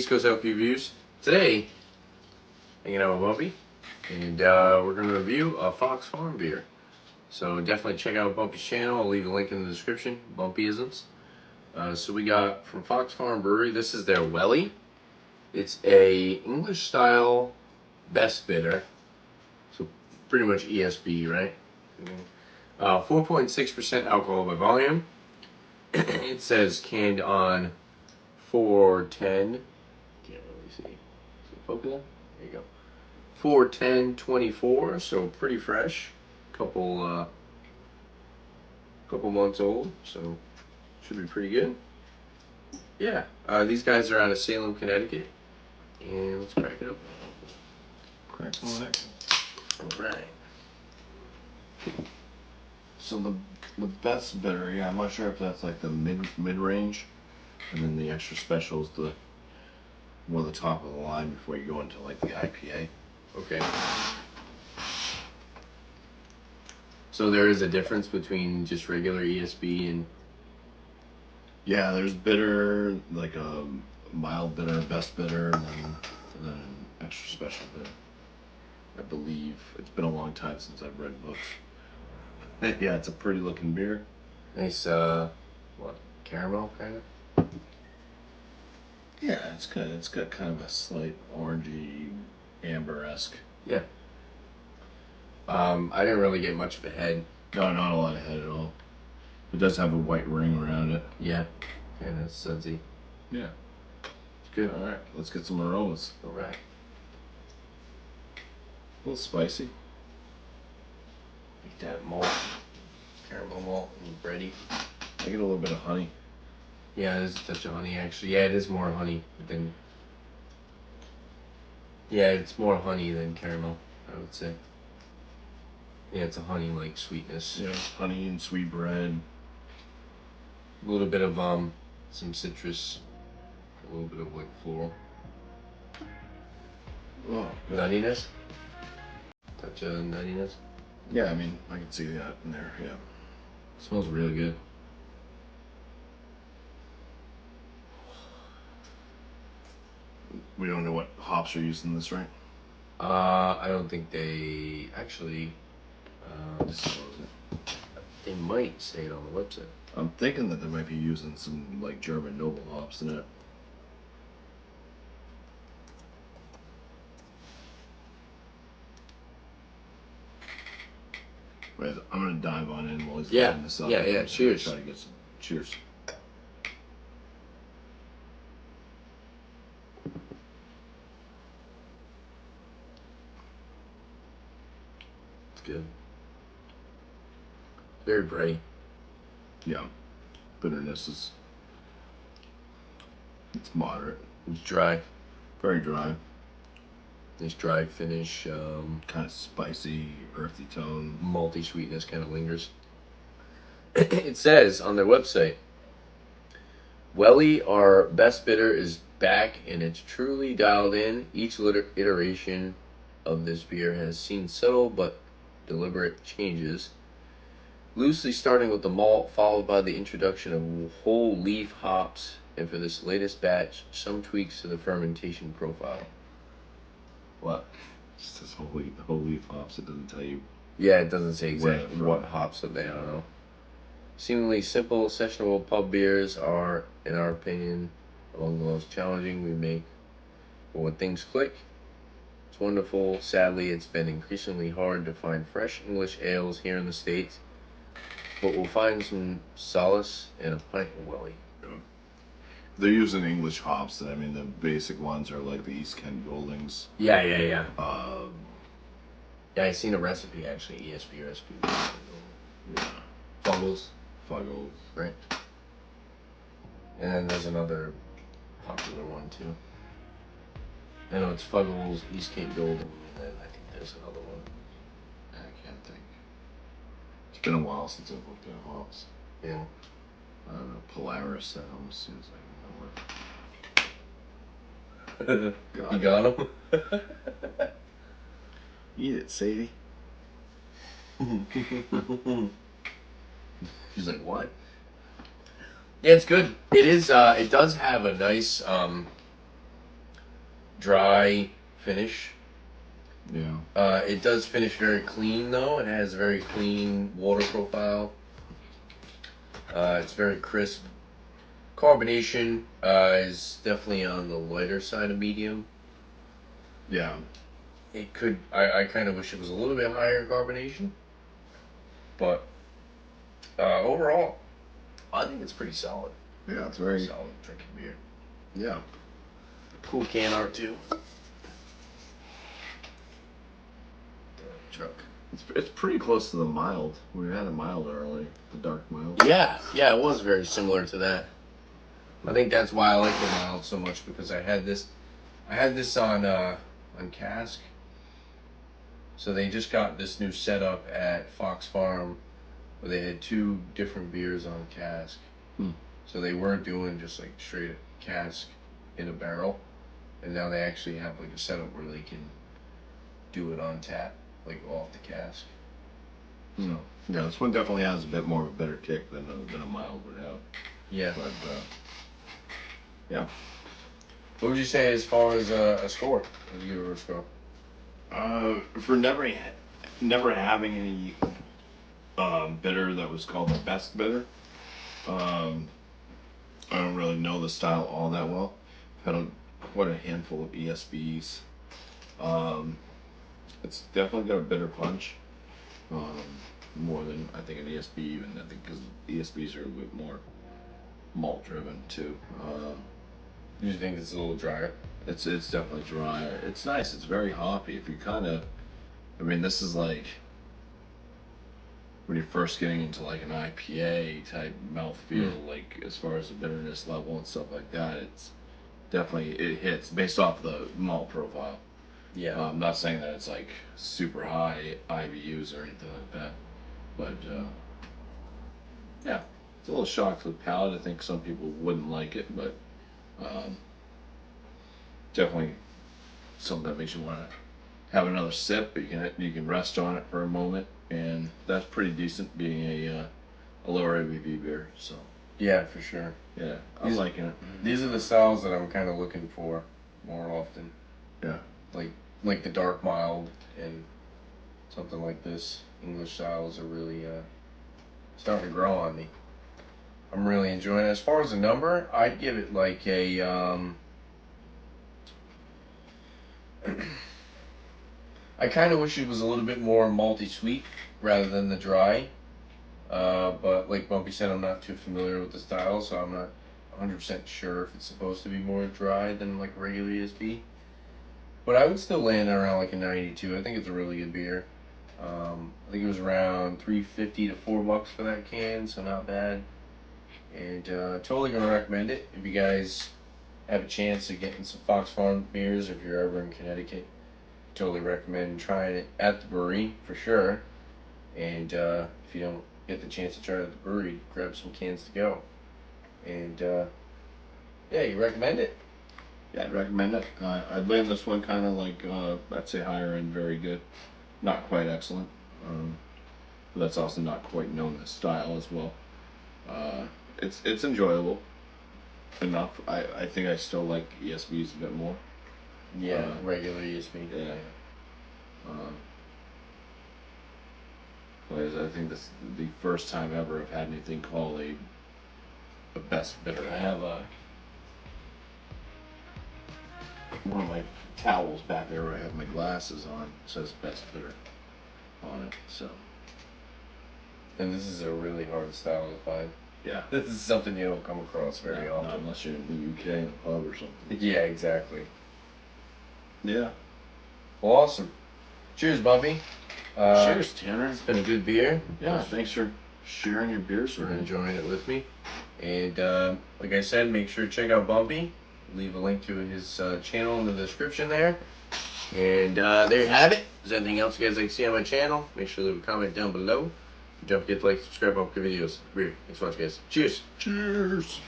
East Coast Reviews. Today, hanging out with Bumpy, and we're going to review a Fox Farm beer. So definitely check out Bumpy's channel. I'll leave a link in the description. Bumpyisms. So we got from Fox Farm Brewery. This is their Welly. It's a English style best bitter. So pretty much ESB, right? 4.6% alcohol by volume. It says canned on 4/10. Can't really see. Is it focus on? There you go. 4/10/24. So pretty fresh. Couple months old. So should be pretty good. Yeah. These guys are out of Salem, Connecticut. And let's crack it up. Crack on it. All right. So the best bitter, yeah, I'm not sure if that's like the mid range, and then the extra special is the one of the top of the line before you go into like the IPA. Okay. So there is a difference between just regular ESB and... Yeah, there's bitter, like a mild bitter, best bitter, and then an extra special bitter. I believe it's been a long time since I've read books. Yeah, it's a pretty looking beer. Nice, what, caramel kind of? Yeah, it's got kind of a slight orangey, amber-esque. Yeah. I didn't really get much of a head. No, not a lot of head at all. It does have a white ring around it. Yeah. And it's sudsy. Yeah. It's good. All right, let's get some aromas. All right. A little spicy. Like that malt, caramel malt and bready. I get a little bit of honey. Yeah, there's a touch of honey actually. Yeah, it is more honey than... Yeah, it's more honey than caramel, I would say. Yeah, it's a honey-like sweetness. Yeah, honey and sweet bread. A little bit of some citrus, a little bit of like floral. Oh, good. Nuttiness. Touch of nuttiness. Yeah, I mean, I can see that in there. Yeah. Smells really good. We don't know what hops are used in this, right? I don't think they actually disclose it. They might say it on the website. I'm thinking that they might be using some like German noble hops in it. Wait, I'm gonna dive on in while he's cleaning this up. Yeah. Cheers. Try to get some. Cheers. It's good. Very bright. Yeah. Bitterness is. It's moderate. It's dry. Very dry. Nice dry finish. Kind of spicy, earthy tone. Malty sweetness kind of lingers. It says on their website, Welly, our best bitter, is back and it's truly dialed in. Each iteration of this beer has seen subtle but deliberate changes, loosely starting with the malt, followed by the introduction of whole leaf hops, and for this latest batch, some tweaks to the fermentation profile. What? It says whole leaf hops. It doesn't tell you. Yeah, it doesn't say exactly what hops are they. I don't know. Seemingly simple, sessionable pub beers are, in our opinion, among the most challenging we make. But when things click, it's wonderful. Sadly, it's been increasingly hard to find fresh English ales here in the States, but we'll find some solace in a pint of Welly. They're using English hops. I mean, the basic ones are like the East Kent Goldings. Yeah. Yeah, I seen a recipe actually, ESB recipe. yeah. Fuggles, Fuggles. right? And then there's another popular one too. I know it's Fuggles, East Cape Golden, and then I think there's another one. I can't think. It's been a while since I've looked at hops. Yeah. I don't know. Polaris, that almost seems like You got him? Eat it, Sadie. She's like, what? Yeah, it's good. It is. It does have a nice dry finish. Yeah. It does finish very clean though. It has a very clean water profile. It's very crisp. Carbonation is definitely on the lighter side of medium. Yeah. It could. I kind of wish it was a little bit higher in carbonation, but overall, I think it's pretty solid. Yeah, it's very Solid drinking beer. Yeah. Cool can art too. Truck. It's pretty close to the mild. We had a mild early, the dark mild. Yeah, it was very similar to that. I think that's why I like the mild so much because I had this on cask. So they just got this new setup at Fox Farm where they had 2 different beers on cask. So they weren't doing just like straight cask in a barrel, and now they actually have like a setup where they can do it on tap, like off the cask. So yeah, this one definitely has a bit more of a bitter kick than a mild would have. yeah. But yeah. What would you say as far as a score? What would you give it a score? For never having any bitter that was called the best bitter. I don't really know the style all that well. I've had quite a handful of ESBs. It's definitely got a bitter punch. More than I think an ESB even. I think because ESBs are a bit more malt driven too. Do you think it's a little drier? It's definitely drier. It's nice. It's very hoppy. If you kind of, I mean, this is like when you're first getting into like an IPA type mouthfeel, like as far as the bitterness level and stuff like that, it's definitely it hits based off the malt profile. Yeah. I'm not saying that it's like super high IBUs or anything like that, but yeah, it's a little shock to the palate. I think some people wouldn't like it, but definitely something that makes you want to have another sip. But you can rest on it for a moment, and that's pretty decent being a lower ABV beer. So Yeah, for sure. yeah, I'm liking it. These are the styles that I'm kind of looking for more often. Yeah. Like the dark mild and something like this. English styles are really starting to grow on me. I'm really enjoying it. As far as the number, I'd give it like a I kind of wish it was a little bit more malty sweet rather than the dry. But like Bumpy said, I'm not too familiar with the style, so I'm not 100% sure if it's supposed to be more dry than like regular ESB. But I would still land around like a 92. I think it's a really good beer. I think it was around $3.50 to $4 for that can, so not bad. And totally gonna recommend it if you guys have a chance of getting some Fox Farm beers. If you're ever in Connecticut, totally recommend trying it at the brewery for sure. And if you don't get the chance to try it at the brewery, grab some cans to go. And yeah, you recommend it? Yeah, I'd recommend it. I'd land this one kind of like I'd say higher end, very good, not quite excellent. But that's also not quite known as style as well. It's enjoyable enough. I think I still like ESBs a bit more. Yeah, regular ESB. Yeah. Whereas I think this is the first time ever I've had anything called a best bitter. I have one of my towels back there where I have my glasses on. It says best bitter on it. So And this is a really hard style to find. yeah. This is something you don't come across very Not often. unless you're in the UK in a pub or something. Yeah, exactly. Yeah. Well, awesome. Cheers, Bumpy. Cheers, Tanner. It's been a good beer. Yeah, thanks for sharing your beers For with me. enjoying it with me. And like I said, make sure to check out Bumpy. Leave a link to his channel in the description there. And there you have it. If there's anything else you guys like to see on my channel, make sure to leave a comment down below. Don't forget to like, subscribe, up the videos. Weird. Thanks so much, guys. Cheers. Cheers.